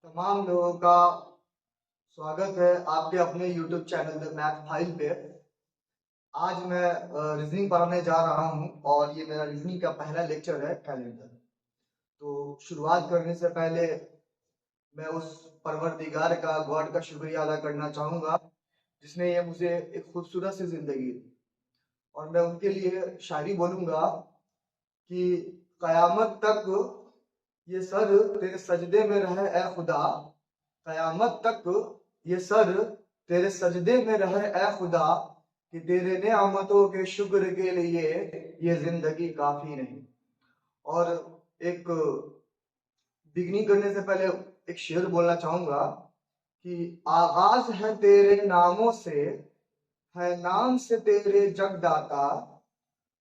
तमाम लोगों का स्वागत है आपके अपने YouTube channel the math file पे। आज मैं रीजनिंग पढ़ाने जा रहा हूँ और ये मेरा रीजनिंग का पहला लेक्चर है कैलेंडर। तो शुरुआत करने से पहले मैं उस परवरदिगार का गॉड का शुक्रिया अदा करना चाहूँगा जिसने ये मुझे एक खूबसूरत सी जिंदगी दी। और मैं उनके लिए शायरी बोलूँगा कि कयामत तक ये सर तेरे सजदे में रहे ए खुदा, कयामत तक ये सर तेरे सजदे में रहे ए खुदा, कि तेरे नेमतों के शुक्र के लिए ये जिंदगी काफी नहीं। और एक बिगनिंग करने से पहले एक शेर बोलना चाहूंगा कि आगाज है तेरे नामों से, है नाम से तेरे जगदाता,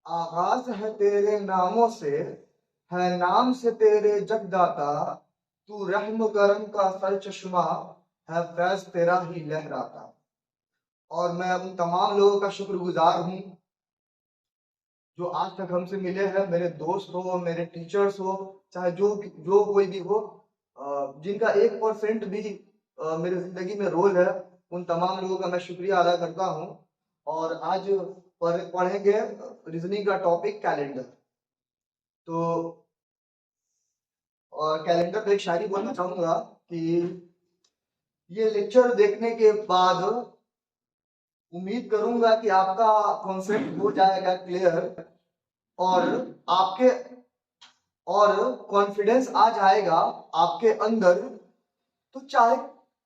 आगाज है तेरे नामों से, है नाम से तेरे जगदाता, तू रहम करम का सर चश्मा, है फैज तेरा ही लहराता। और मैं उन तमाम लोगों का शुक्रगुजार हूँ जो आज तक हमसे मिले हैं, मेरे दोस्त हो, मेरे टीचर्स हो, चाहे जो कोई भी हो, जिनका 1% भी मेरी जिंदगी में रोल है, उन तमाम लोगों का मैं शुक्रिया अदा करता हूँ। और आज पढ़ेंगे रीजनिंग का टॉपिक कैलेंडर। तो कैलेंडर पे एक शायरी बोलना चाहूंगा कि ये लेक्चर देखने के बाद उम्मीद करूंगा कि आपका कॉन्सेप्ट हो जाएगा क्लियर और आपके और कॉन्फिडेंस आ जाएगा आपके अंदर। तो चाहे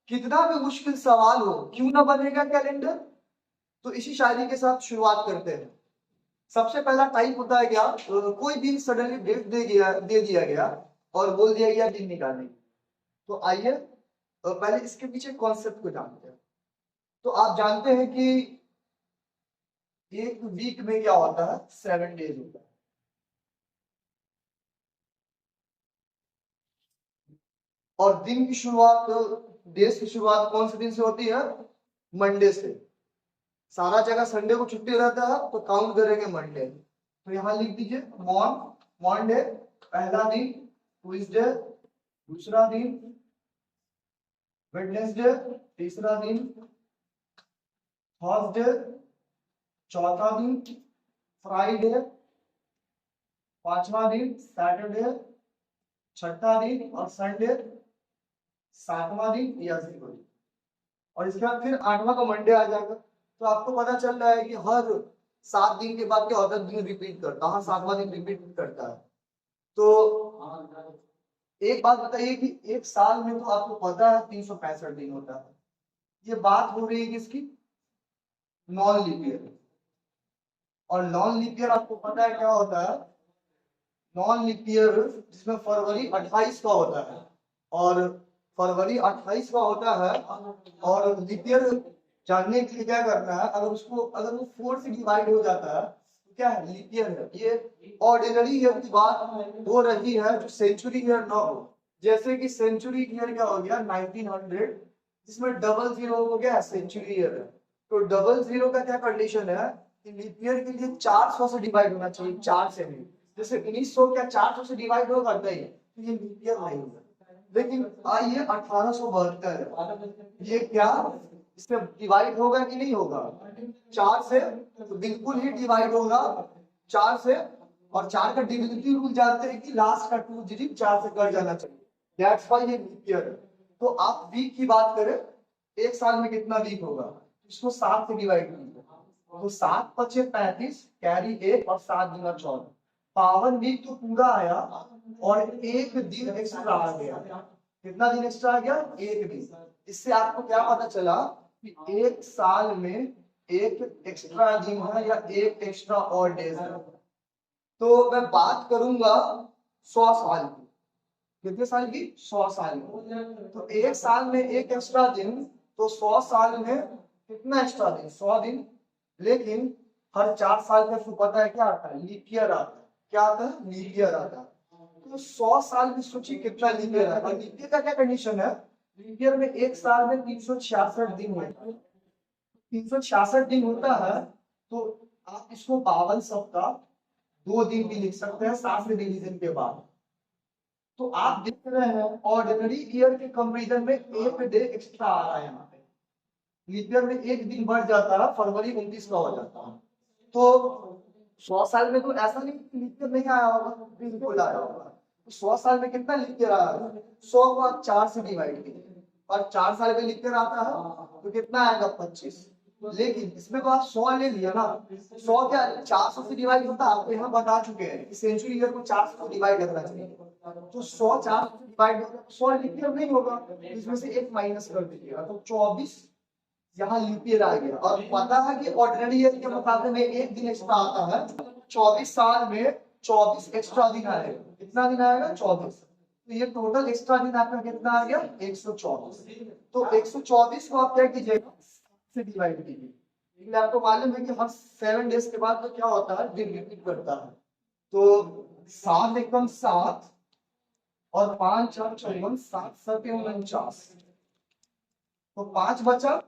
कितना भी मुश्किल सवाल हो, क्यों ना बनेगा कैलेंडर। तो इसी शायरी के साथ शुरुआत करते हैं। सबसे पहला टाइप होता है क्या, कोई दिन सडनली डेट दे दिया गया और बोल दिया गया दिन निकालने। तो आइए पहले इसके पीछे कॉन्सेप्ट को जानते हैं। तो आप जानते हैं कि एक वीक में क्या होता है, 7 डेज होता है। और दिन की शुरुआत, डेज की शुरुआत कौन से दिन से होती है, मंडे से। सारा जगह संडे को छुट्टी रहता है तो काउंट करेंगे मंडे। तो यहाँ लिख दीजिए मॉन्डे पहला दिन, ट्यूसडे दूसरा दिन, वेडनेसडे तीसरा दिन, थर्सडे चौथा दिन, फ्राइडे पांचवा दिन, सैटरडे छठा दिन और संडे सातवां दिन या 0 दिन। और इसके बाद फिर 8वां का मंडे आ जाएगा। तो आपको पता चल रहा है कि हर 7 दिन के बाद क्या होता है, दिन रिपीट करता है, हर 7वां दिन रिपीट करता है। तो एक बात बताइए कि एक साल में तो आपको पता है 365 दिन होता है। ये बात हो रही है किसकी, नॉन लीप ईयर। और नॉन लीप ईयर आपको पता है क्या होता है, नॉन लीप ईयर जिसमें फरवरी 28 का होता है। और फरवरी 28 का होता है। और लीप ईयर जानने के लिए क्या करना है, अगर वो 4 से डिवाइड हो जाता है तो क्या है, लीप ईयर है। ये ऑर्डिनरी ईयर की बात हो रही है, जो सेंचुरी ईयर ना हो। जैसे कि सेंचुरी ईयर क्या हो गया 1900, जिसमें डबल जीरो हो गया सेंचुरी ईयर है। तो डबल जीरो का क्या कंडीशन है कि लीप ईयर के लिए 400 से डिवाइड होना चाहिए, 4 से नहीं। जैसे 1900 क्या 400 से डिवाइड होगा, नहीं, तो ये लीप ईयर नहीं होगा। लेकिन आइए 1872, ये क्या इससे डिवाइड होगा कि नहीं होगा, 4 से, तो बिल्कुल ही डिवाइड होगा 4 से। और 4 का डिविजिबिलिटी रूल जानते हैं कि लास्ट का 2 डिजिट 4 से कट जाना चाहिए, दैट्स व्हाई ये लीप ईयर है। तो आप वीक की बात करें, एक साल में कितना वीक होगा, इसको 7 से डिवाइड कीजिए। तो 7 पचे 35, कैरी 1 और 7 दूना 14, 52 वीक तो पूरा आया और एक दिन एक्स्ट्रा आ गया। कितना दिन एक्स्ट्रा आ गया, एक दिन। इससे आपको क्या पता चला कि एक साल में एक एक्स्ट्रा दिन है या एक एक्स्ट्रा और डेज है। तो मैं बात करूंगा 100 साल की। कितने साल की, 100 साल की। तो एक साल में एक एक्स्ट्रा दिन, तो 100 साल में कितना एक्स्ट्रा दिन, 100 दिन। लेकिन हर 4 साल में आपको पता है क्या आता है, लीप ईयर आता है। क्या आता है, लीप ईयर आता है। तो 100 साल में सोचिए कितना लीप ईयर है। और लीप ईयर का क्या कंडीशन है, लीप ईयर में एक साल में 366 दिन होता है। 366 दिन होता है। तो आप इसको 52 सप्ताह 2 दिन भी लिख सकते हैं, 7 डिवीजन के बाद। तो आप देख रहे हैं ऑर्डिनरी ईयर के कंपेरिजन में एक डे एक्स्ट्रा आ रहा है यहाँ पे। लीप ईयर में एक दिन बढ़ जाता है, फरवरी 29 का हो जाता है। तो 100 साल में तो ऐसा नहीं कि लीप ईयर नहीं आया होगा, बिल्कुल आया होगा। तो 100 साल में कितना लीप ईयर आया होगा? 100 को आप 4 से डिवाइड कीजिए और 4 साल में लीप ईयर आता है तो कितना आएगा? 25। लेकिन इसमें तो आप 100 ले लिया ना, 100 क्या 400 से डिवाइड होता है, आपको यहाँ बता चुके हैं कि सेंचुरी ईयर को 400 से डिवाइड करना चाहिए। तो 100 400 से डिवाइड होगा, 100 लीप ईयर नहीं होगा, इसमें से एक माइनस कर दीजिएगा तो 24 यहाँ लीप ईयर आ गया। और पता है कि ऑर्डिनरी ईयर के मुकाबले में एक दिन एक्स्ट्रा आता है, 24 साल में 24 एक्स्ट्रा दिन आएगा। कितना दिन आएगा? 24। तो ये टोटल एक्स्ट्रा दिन आपका कितना आ गया? 124। तो 124 को आप क्या कीजिएगा? से डिवाइड कीजिए, लेकिन आपको मालूम है कि हर 7 डेज के बाद तो क्या होता है? दिन रिपीट करता है। तो 7 एकम 7 और 5 4 54, 7 7 49, तो 5 बचा,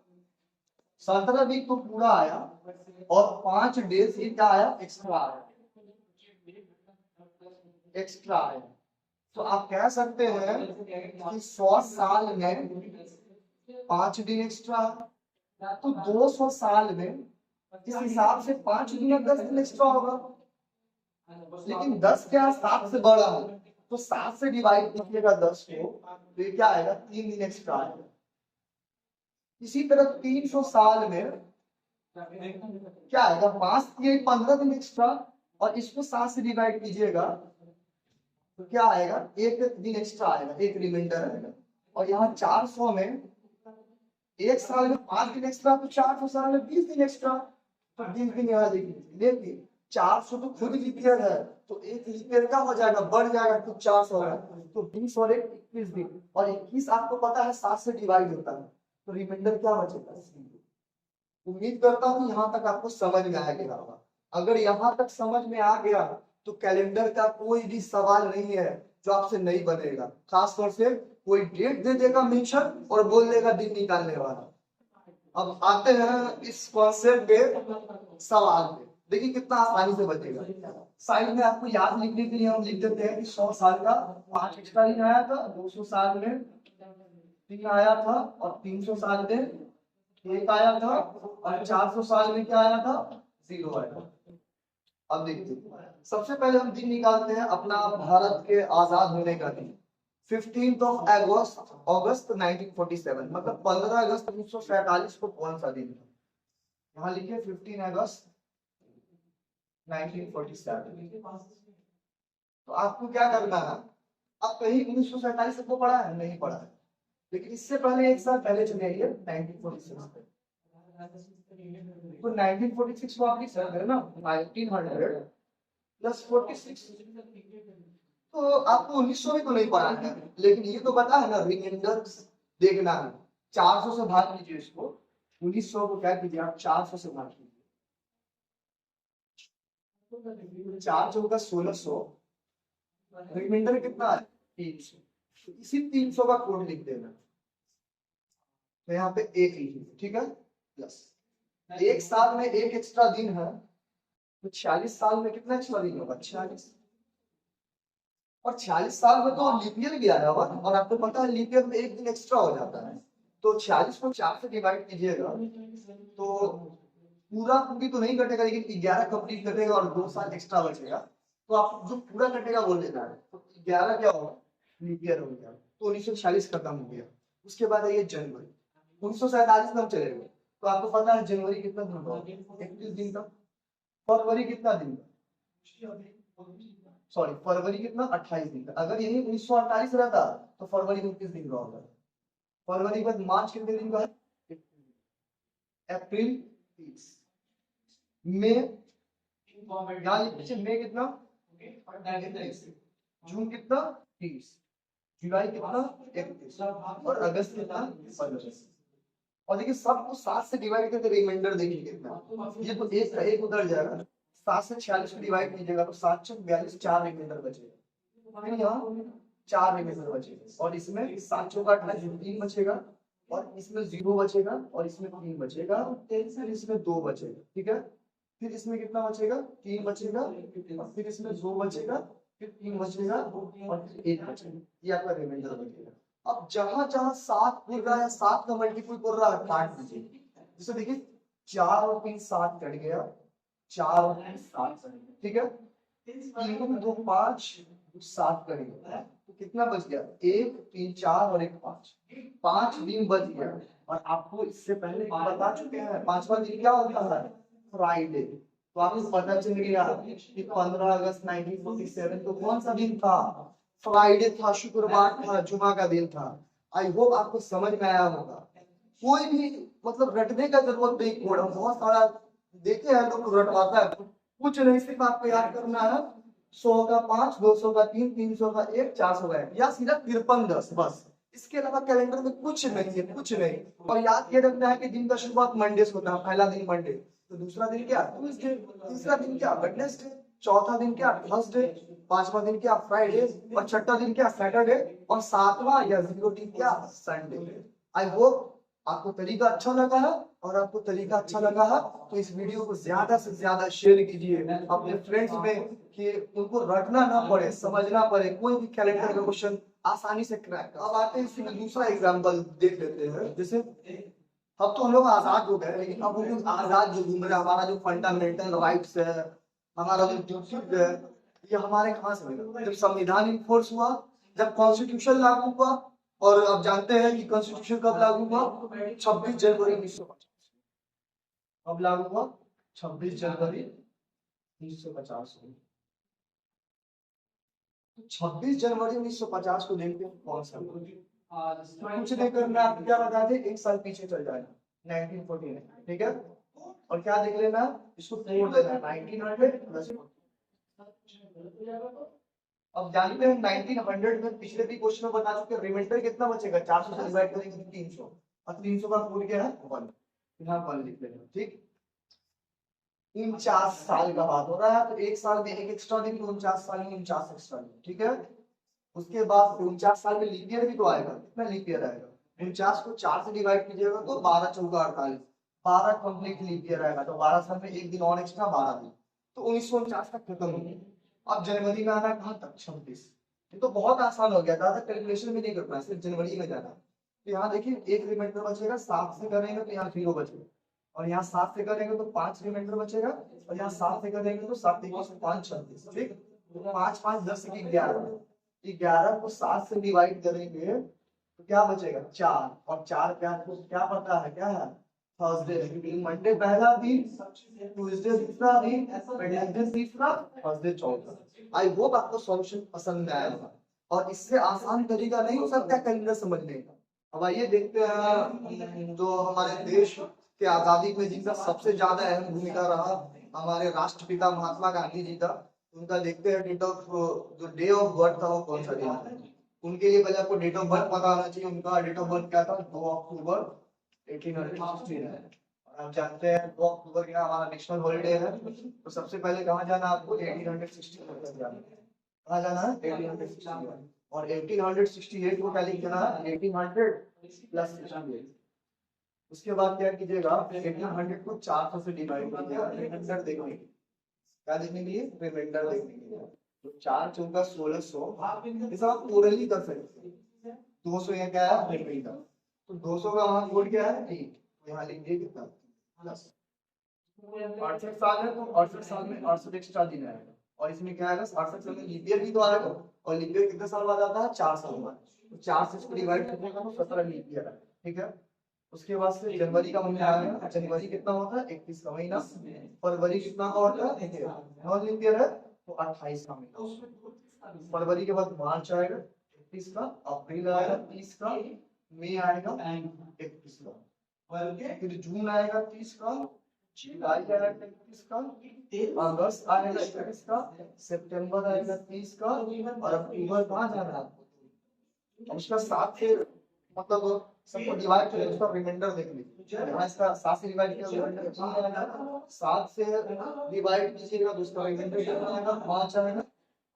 17 वीक तो पूरा आया और 5 डेज ये क्या आया? एक्स्ट्रा आया, एक्स्ट्रा आया। तो आप कह सकते हैं कि 100 साल में 5 दिन एक्स्ट्रा, तो 200 साल में इस हिसाब से 5 दिन और 10 दिन एक्स्ट्रा होगा। लेकिन 10 क्या 7 से बड़ा है, तो 7 से डिवाइड कीजिएगा 10 को, तो ये क्या आएगा? 3 दिन एक्स्ट्रा आएगा। इसी तरह 300 साल में क्या आएगा? 5 ये 15 दिन एक्स्ट्रा, और इसको 7 से डिवाइड कीजिएगा तो क्या आएगा? एक दिन एक्स्ट्रा आएगा, एक रिमाइंडर आएगा। और यहाँ 400 में एक साल में 5 दिन एक्स्ट्रा, तो 400 साल में 20 दिन एक्स्ट्रा, तो 20 दिन यहाँ लिख लीजिए। लेकिन 400 तो खुद लीप ईयर है, तो एक लीप ईयर का हो जाएगा, बढ़ जाएगा, तो 400 है, तो 20 और 1 21 दिन, और 21 आपको पता है 7 से डिवाइड होता है, तो रिमाइंडर क्या बचेगा? उम्मीद करता हूँ यहाँ तक आपको समझ में आ गया होगा। अगर यहाँ तक समझ में आ गया तो कैलेंडर का कोई भी सवाल नहीं है जो आपसे नहीं बनेगा। खासतौर से कोई डेट दे देगा मेंशन और बोल देगा दिन निकालने वाला। अब आते हैं इस कॉन्सेप्ट पे सवाल पे, देखिए कितना आसानी से बचेगा। साइड में आपको याद लिखने के लिए हम लिख देते हैं कि 100 साल का 5 एक्स्ट्रा दिन आया था, 200 साल में 3 आया था, और 300 साल में 1 आया था, और 400 साल में क्या आया था? 0 आया था। अब देखिए सबसे पहले हम दिन निकालते हैं अपना भारत के आजाद होने का दिन, 15 अगस्त 1947, मतलब 15 अगस्त 1947 को कौन सा दिन था? यहाँ लिखिए 15 अगस्त 1947। तो आपको क्या करना है? आप कहीं 1947 को पढ़ा है? नहीं पढ़ा है, लेकिन इससे पहले एक साल पहले चले आइए 1946 पे। तो 1946 को आप लिख सकते हैं ना, 1900 प्लस 46। तो आपको 1900 में तो नहीं पढ़ा है, लेकिन ये तो पता है ना, रिमाइंडर देखना है। 400 से भाग कीजिए इसको, 1900 को क्या कीजिए आप? 400 से भाग कीजिए, 4 चौका 1600, रिमाइंडर कितना है? 300। इसी 300 का कोड लिख देना, तो यहाँ पे एक लिखिए, ठीक है? प्लस एक साल में एक एक्स्ट्रा दिन है, तो 46 साल में कितना एक्स्ट्रा दिन होगा? 46। और 46 साल में तो लीप ईयर भी आया होगा, और आपको पता है लीप ईयर में एक दिन एक्स्ट्रा हो जाता है। तो 46 को 4 से डिवाइड कीजिएगा तो पूरा पूरी तो नहीं कटेगा, लेकिन 11 कंप्लीट कटेगा और 2 साल एक्स्ट्रा बचेगा। तो आप जो पूरा कटेगा बोल देना है, तो 11 क्या होगा? लीप ईयर हो गया। तो 1946 खत्म हो गया। उसके बाद है ये जनवरी, 1947 में हम चले गए। तो आपको पता है जनवरी कितना दिन का? 31 दिन का। फरवरी कितना दिन का? सॉरी, फरवरी कितना? 28 दिन का। अगर यही 1948 रहता तो फरवरी 29 दिन का होगा। फरवरी के बाद मार्च कितने दिन का है? अप्रैल 30, मई यहाँ लिखिए, मई कितना? 31, जून कितना? 30, जुलाई कितना? 31, और अगस्त कितना? 15। और देखिए सबको 7 से डिवाइड करके रिमाइंडर देखिए कितना, ये तो एक का एक उधर जाएगा। 7 से 46 को डिवाइड कीजिएगा तो 7 चौक 42, 4 रिमाइंडर बचेगा। फिर यहाँ 4 रिमाइंडर बचेगा, और इसमें 7 चौका 28, 3 बचेगा, और इसमें 0 बचेगा, और इसमें 3 बचेगा, फिर इसमें 2 बचेगा, ठीक है? फिर इसमें कितना बचेगा? 3 बचेगा, और फिर इसमें 2 बचेगा, फिर 3 बचेगा और फिर 1 बचेगा, ये आपका रिमाइंडर बचेगा। अब जहां जहां 7 पूर रहा है, 7 का मल्टीपल कर रहा है, काट दीजिए। जैसे देखिए 4 और 3 7 कट गया, 4 और 3 7 कट गया, ठीक है। 3 2 5 7 कट गया, तो कितना बच गया? 1 3 4 और 1 5, 5 दिन बच गया। और आपको इससे पहले बता चुके हैं 5वां दिन क्या होता है? फ्राइडे। तो आपको पता चल गया कि 15 अगस्त 1947 तो कौन सा दिन था? फ्राइडे था, शुक्रवार था, जुमा का दिन था। आई होप आपको समझ में आया होगा। कोई भी मतलब रटने का जरूरत नहीं, कोड हम बहुत सारा देखे हैं लोग रटवाता है, कुछ नहीं, सिर्फ आपको याद करना है 100 का 5, 200 का 3, 300 का 1, 400 का 1 या सीधा 53 10 बस। इसके अलावा कैलेंडर में कुछ नहीं है, कुछ नहीं। और याद ये रखना है कि दिन का शुरुआत मंडे से होता है, पहला दिन मंडे, तो दूसरा दिन क्या? ट्यूसडे, तीसरा दिन क्या? वेडनेसडे, चौथा दिन क्या? थर्सडे, पांचवा दिन क्या? फ्राइडे, और छठा दिन क्या? सैटरडे, और सातवां या 0 दिन क्या? संडे। आई होप आपको तरीका अच्छा लगा है, और आपको तरीका अच्छा लगा है तो इस वीडियो को ज्यादा से ज्यादा शेयर कीजिए अपने फ्रेंड्स में, कि उनको रटना ना पड़े, समझना पड़े, कोई भी कैलेंडर का क्वेश्चन आसानी से क्रैक। अब आते हैं इसी में दूसरा एग्जांपल देख लेते हैं। जैसे अब तो हम लोग आजाद हो गए, लेकिन अब हम लोग आजाद जो घूम रहे हैं, हमारा जो फंडामेंटल राइट्स है, हमारा जो ड्यूटीज है, ये हमारे कहाँ से मिला? जब संविधान इन्फोर्स हुआ, जब कॉन्स्टिट्यूशन लागू हुआ। और आप जानते हैं कि कॉन्स्टिट्यूशन कब लागू हुआ? 26 जनवरी 1950। कब लागू हुआ? 26 जनवरी 1950 को। 26 जनवरी 1950 को देखते हैं कौन सा? कुछ नहीं करना, आप क्या बता दें, 1 साल पीछे चल जाना, 1949, ठीक है। और क्या देख लेना, इसको तोड़ देना, 1900 प्लस। अब जानते हैं 1900 में पिछले भी क्वेश्चन में बता चुके, रिमाइंडर कितना बचेगा? 400 से डिवाइड करेंगे तो 300, और 300 का कोड क्या है? 1। यहाँ 1 लिख लेना, ठीक। 49 साल का बात हो रहा है, तो 1 साल में 1 एक्स्ट्रा दिन, 49 साल में 49 एक्स्ट्रा दिन, ठीक है। उसके बाद 49 साल में लीप ईयर भी तो आएगा, कितना लीप ईयर आएगा? 49 को 4 से डिवाइड कीजिएगा तो 12 चौका 48, 12 कंप्लीट लीप ईयर आएगा, तो 12 साल में 1 दिन और एक्स्ट्रा, 12 दिन, तो 1949 तक खत्म हो गया। अब जनवरी में आना कहाँ तक? 26। ये तो बहुत आसान हो गया, ज्यादा कैलकुलेशन भी नहीं करना है, सिर्फ जनवरी में जाना। तो यहाँ देखिए एक रिमाइंडर बचेगा, 7 से करेंगे तो यहाँ 0 बचेगा, और यहाँ 7 से करेंगे तो 5 रिमाइंडर बचेगा, और यहाँ 7 से करेंगे तो 7 से 5 36, ठीक। 5 5 10 से 11, 11 को 7 से डिवाइड करेंगे तो क्या बचेगा? 4, और 4 क्या पता है क्या है? थर्सडे। मंडे पहला दिन, ट्यूसडे दूसरा दिन, वेडनेसडे तीसरा, थर्सडे चौथा। आई होप आपको सॉल्यूशन पसंद आया होगा, और इससे आसान तरीका नहीं हो सकता कैलेंडर समझने का। अब आइए देखते हैं जो हमारे देश के आजादी में जिनका सबसे ज्यादा अहम भूमिका रहा, हमारे राष्ट्रपिता महात्मा गांधी जी का, उनका देखते हैं डेट ऑफ, जो डे ऑफ बर्थ था वो कौन सा डे था। उनके लिए पहले आपको डेट ऑफ बर्थ पता होना चाहिए। उनका डेट ऑफ बर्थ क्या था? 2 अक्टूबर 1869 है। और आप जानते हैं 2 अक्टूबर क्या हमारा नेशनल हॉलीडे है, तो सबसे पहले कहाँ जाना आपको? 1861 तक जाना है। कहाँ जाना है? 1861। और 1868 को क्या लिख देना है? 1800 प्लस 68। उसके बाद क्या कीजिएगा? 1800 को 400 से डिवाइड कीजिएगा, रिमाइंडर देखने के लिए। क्या देखने के लिए? रिमाइंडर देखने के लिए। तो 4 चौका 1600, ये सब आप टोटली कर सकते हैं। 200 यहाँ क्या है? रिमाइंडर। तो 200 का वहां कोड क्या है? 8। तो यहाँ लिख दिए कितना? प्लस 68 साल है, तो 68 साल में 68 एक्स्ट्रा दिन आएगा, और इसमें क्या आएगा? 68 साल में लीप ईयर भी तो आएगा, और लीप ईयर कितने साल बाद आता है? 4 साल बाद। तो 4 से इसको डिवाइड करेगा तो 17 लीप ईयर आएगा, ठीक है। उसके बाद से जनवरी का महीना आएगा। जनवरी कितना होता है? 21 का महीना। फरवरी कितना का होता है? 9 लीप ईयर है तो 28 का महीना। फरवरी के बाद मार्च आएगा 31 का, अप्रैल आएगा 30 का, मई आएगा 31 का, फिर जून आएगा 30 का, जुलाई आएगा 31 का, अगस्त आएगा 31 का, सितंबर आएगा 30 का, और अक्टूबर कहाँ जाना है आपको? उसका 7 से मतलब सबको डिवाइड करें, उसका रिमाइंडर देख लीजिए। यहाँ इसका 7 से डिवाइड किया, रिमाइंडर 3 आएगा। 7 से डिवाइड कीजिएगा तो उसका रिमाइंडर कितना आएगा? 5 आएगा।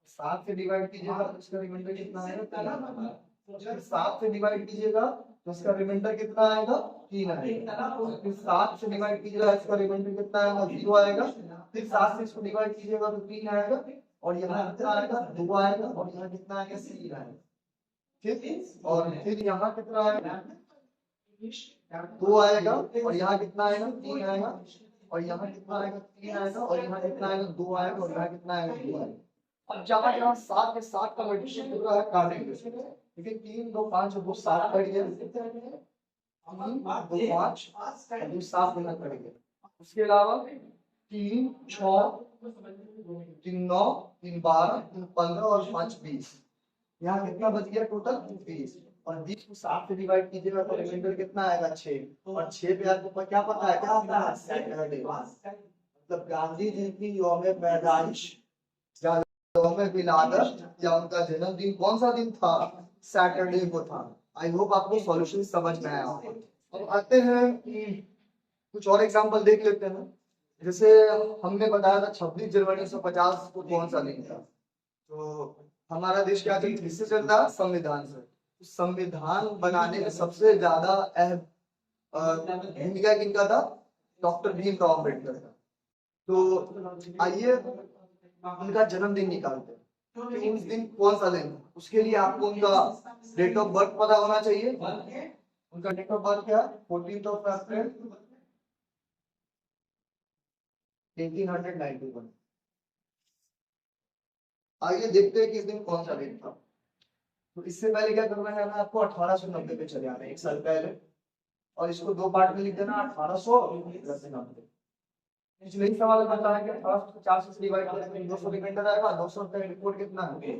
7 से डिवाइड कीजिएगा तो उसका रिमाइंडर कितना आएगा? 3 आएगा। 7 से डिवाइड कीजिएगा तो उसका रिमाइंडर कितना आएगा? 3 आएगा। फिर 7 से डिवाइड कीजिएगा, इसका रिमाइंडर कितना आएगा? 0 आएगा। फिर 7 से इसको डिवाइड कीजिएगा तो 3 आएगा। और यहाँ कितना आएगा 2 आएगा और यहाँ कितना आएगा 3 आएगा, ठीक। और फिर यहाँ कितना आएगा 2 आएगा और यहाँ कितना आएगा 3 आएगा और यहाँ कितना आएगा 3 आएगा और यहाँ कितना आएगा 2 आएगा और यहाँ कितना आएगा 2 आएगा। अब जहाँ जहाँ 7 के 7 का मल्टीप्लिकेशन पूरा है काटेंगे, ठीक है। 3 2 5 और 2 7 कट गया, 3 2 5 और 2 7 गुना कट गया। उसके अलावा 3 6 3 9 3 12 3 15 और 5 20, यहाँ कितना बच गया टोटल 20। और 20 को 7 से डिवाइड कीजिएगा तो रिमाइंडर कितना आएगा 6। और 6 पे आपको क्या पता है क्या होता है सैटरडे, मतलब गांधी जी की यौम पैदाइश या यौम विलादत या उनका जन्मदिन कौन सा दिन था, सैटरडे को था। आई होप आपको सॉल्यूशन समझ में आया होगा। अब आते हैं कुछ और एग्जांपल देख लेते हैं। जैसे हमने बताया था 26 जनवरी 1950 को कौन सा दिन था, तो हमारा देश क्या किससे चलता है, संविधान से। संविधान बनाने में सबसे ज्यादा अहम भूमिका किनका था, डॉक्टर भीमराव अम्बेडकर का। तो आइए उनका जन्मदिन निकालते हैं कि उस दिन कौन सा दिन। उसके लिए आपको उनका डेट ऑफ बर्थ पता होना चाहिए। उनका डेट ऑफ बर्थ क्या है, 14 अप्रैल 1891। आइए देखते हैं कि इस दिन कौन सा दिन था। तो इससे पहले क्या करना है, आपको 1890 पे चले आना, 1 साल पहले, और इसको 2 पार्ट में लिख देना 1890। पिछले ही सवाल बताया कि 1850 से डिवाइड करने में 200 रिमाइंडर आएगा, 200 का रिपोर्ट कितना है,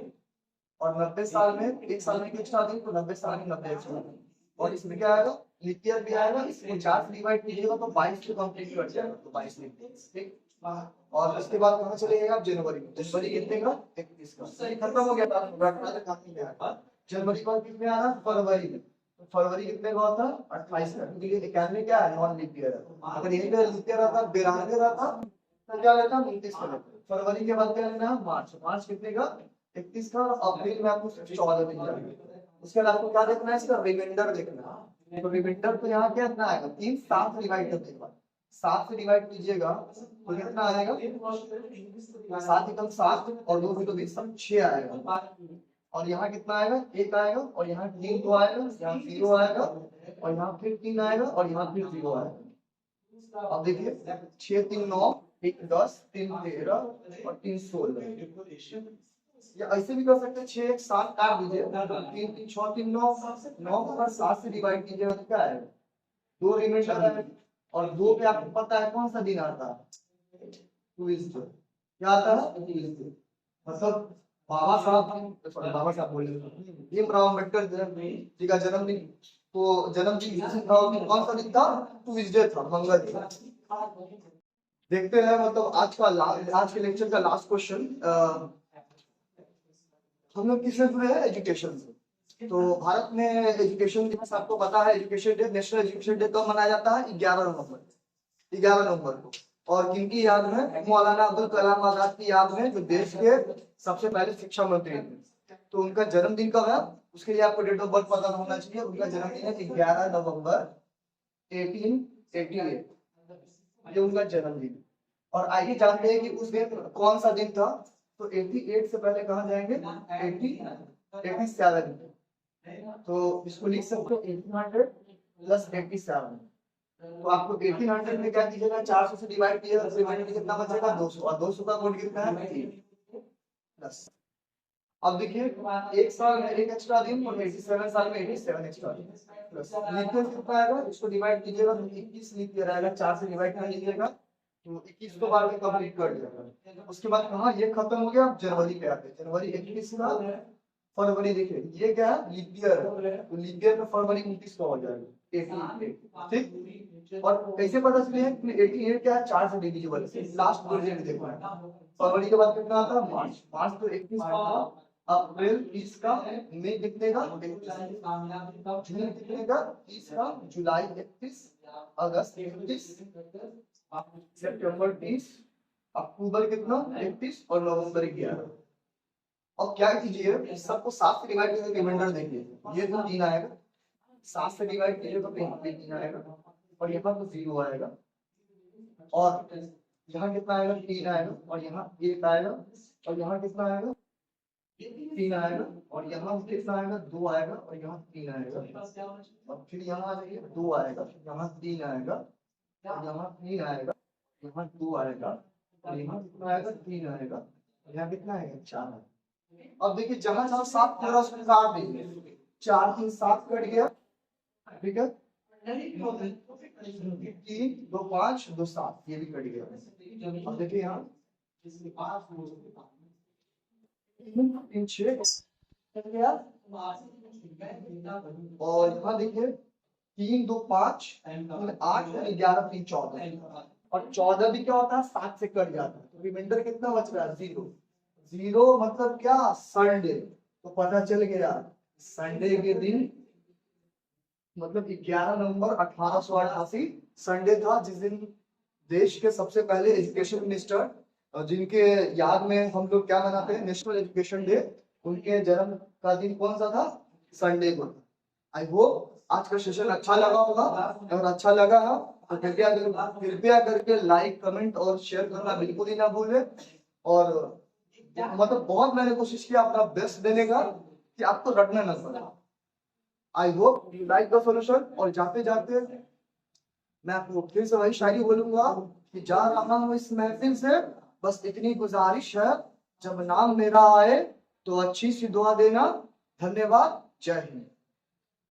और 90 साल में 1 साल में एक्स्ट्रा दिन, तो 90 साल में 90 एक्स्ट्रा दिन। और इसमें क्या आएगा, लीप ईयर भी आएगा। इसको 4 से डिवाइड कीजिएगा तो 22 से कंप्लीट कर जाएगा, तो 22 ठीक। और उसके बाद कहाँ चलेगा, जनवरी कितने का 31 का, सही खत्म हो गया था। जनवरी का कितने आ रहा, फरवरी में, तो फरवरी कितने का होता है 28 का, क्योंकि 91 क्या है, नॉन लीप ईयर है। अगर यही पे लीप ईयर रहता 92 रहता तो क्या लेता 29 का लेता। फरवरी के बाद क्या लेना है, मार्च कितने का 31 का। और अप्रैल में आपको 14 दिन जाएगा। उसके बाद आपको क्या देखना है, इसका रिमाइंडर देखना है। तो रिमाइंडर तो यहाँ क्या इतना आएगा, 3 7 से डिवाइड करने के बाद 7 से डिवाइड कीजिएगा तो कितना आएगा, 7 एकम 7 और 2 तो 20 6 आएगा। और यहाँ कितना आएगा 1 आएगा और यहाँ 3 2 आएगा, यहाँ 0 आएगा और यहाँ फिर 3 आएगा और यहाँ फिर 0 आएगा। अब देखिए 6 3 9 1 10 3 13 और 3 16, या ऐसे भी कर सकते हैं 6 1 7 काट दीजिए, 3 3 6 3 9 9 को 7 से डिवाइड कीजिएगा तो क्या आएगा 2 रिमाइंडर आएगा। और 2 पे आपको पता है कौन सा दिन आता है, ट्यूसडे। क्या आता है ट्यूसडे, मतलब बाबा साहब बोले भीमराव अम्बेडकर जी का जन्मदिन। तो जन्मदिन कौन सा दिन था, ट्यूसडे था, मंगल था। देखते हैं मतलब आज के लेक्चर का लास्ट क्वेश्चन। हम लोग किससे जुड़े हैं, एजुकेशन से। तो भारत में एजुकेशन दिवस आपको पता है, education day, national education day कब मनाया जाता है, 11 नवंबर को। और किनकी याद में, मौलाना अब्दुल कलाम आजाद की याद में, जो देश के सबसे पहले शिक्षा मंत्री थे। तो उनका जन्मदिन कब है, उसके लिए आपको डेट ऑफ बर्थ पता होना चाहिए। उनका जन्मदिन है 11 नवंबर 1888, ये उनका जन्मदिन। और आइए जानते हैं कि उस दिन कौन सा दिन था। तो 88 से पहले कहाँ जाएंगे, 87। तो इसको लिख सकते हो 1800 प्लस 87। तो आपको 1800 में क्या कीजिएगा, 400 से डिवाइड कीजिएगा तो रिमाइंडर कितना बचेगा 200, और 200 का कोड कितना है 10। अब देखिए 1 साल में 1 एक्स्ट्रा दिन और 87 साल में 87 एक्स्ट्रा दिन प्लस लीप ईयर कितना आएगा, इसको डिवाइड कीजिएगा तो 21 लीप ईयर आएगा। 4 से डिवाइड कर लीजिएगा तो 21 को बार में कंप्लीट कर दिया। उसके बाद कहाँ ये खत्म हो गया, जनवरी पे आते, जनवरी 21 का, फरवरी देखिए ये क्या है लीप ईयर, तो लीप ईयर में फरवरी 29 का हो जाएगा 88, ठीक। और कैसे पता चले 88 क्या है, 4 से डिविजिबल, लास्ट डिजिट देखो है। फरवरी के बाद कितना आता है, मार्च तो 21 का, अप्रैल 20 का, मई कितने का 21, जून कितने का 30 का, जुलाई 31, अगस्त 31, सितंबर 30, अक्टूबर कितना 31 और नवंबर 11। अब क्या कीजिए, सबको 7 से डिवाइड करके रिमाइंडर देखिए, ये तो 3 आएगा, 7 से डिवाइड कीजिए तो 3 आएगा और यहाँ तो 0 आएगा, और यहाँ कितना आएगा 3 आएगा और यहाँ 1 आएगा और यहाँ कितना आएगा 3 आएगा, और यहाँ कितना आएगा 2 आएगा, और यहाँ 3 आएगा, और फिर यहाँ आ जाइए 2 आएगा, यहाँ 3 आएगा, और यहाँ 3 आएगा, यहाँ 2 आएगा, और यहाँ कितना आएगा 3 आएगा, और यहाँ कितना आएगा 4 आएगा। अब देखिए जहां जहां 7 पूरा उसमें काट देंगे, 4 3 7 कट गया, ठीक है, 3 2 5 2 7 ये भी कट गया। अब देखिए यहाँ 3 6 और यहाँ देखिए 3 2 5 8 11 3 14, और 14 भी क्या होता है 7 से कट जाता है, तो रिमाइंडर कितना बच रहा है 0। 0 मतलब क्या संडे, तो पता चल गया संडे के दिन मतलब 11 नवंबर 1888 संडे था, जिस दिन देश के सबसे पहले एजुकेशन मिनिस्टर, जिनके याद में हम लोग क्या मनाते हैं नेशनल एजुकेशन डे, उनके जन्म का दिन कौन सा था संडे को। आई होप आज का सेशन अच्छा लगा होगा, अगर अच्छा लगा है तो कृपया करके लाइक कमेंट और शेयर करना बिल्कुल ही ना भूले। और मतलब बहुत मैंने कोशिश किया अपना बेस्ट देने का कि आपको रटना ना पड़े। I hope you like the solution. और जाते जाते मैं आपको फिर से वही शायरी बोलूंगा कि जा रहा हूँ इस महफिल से, बस इतनी गुजारिश है जब नाम मेरा आए तो अच्छी सी दुआ देना। धन्यवाद, जय हिंद।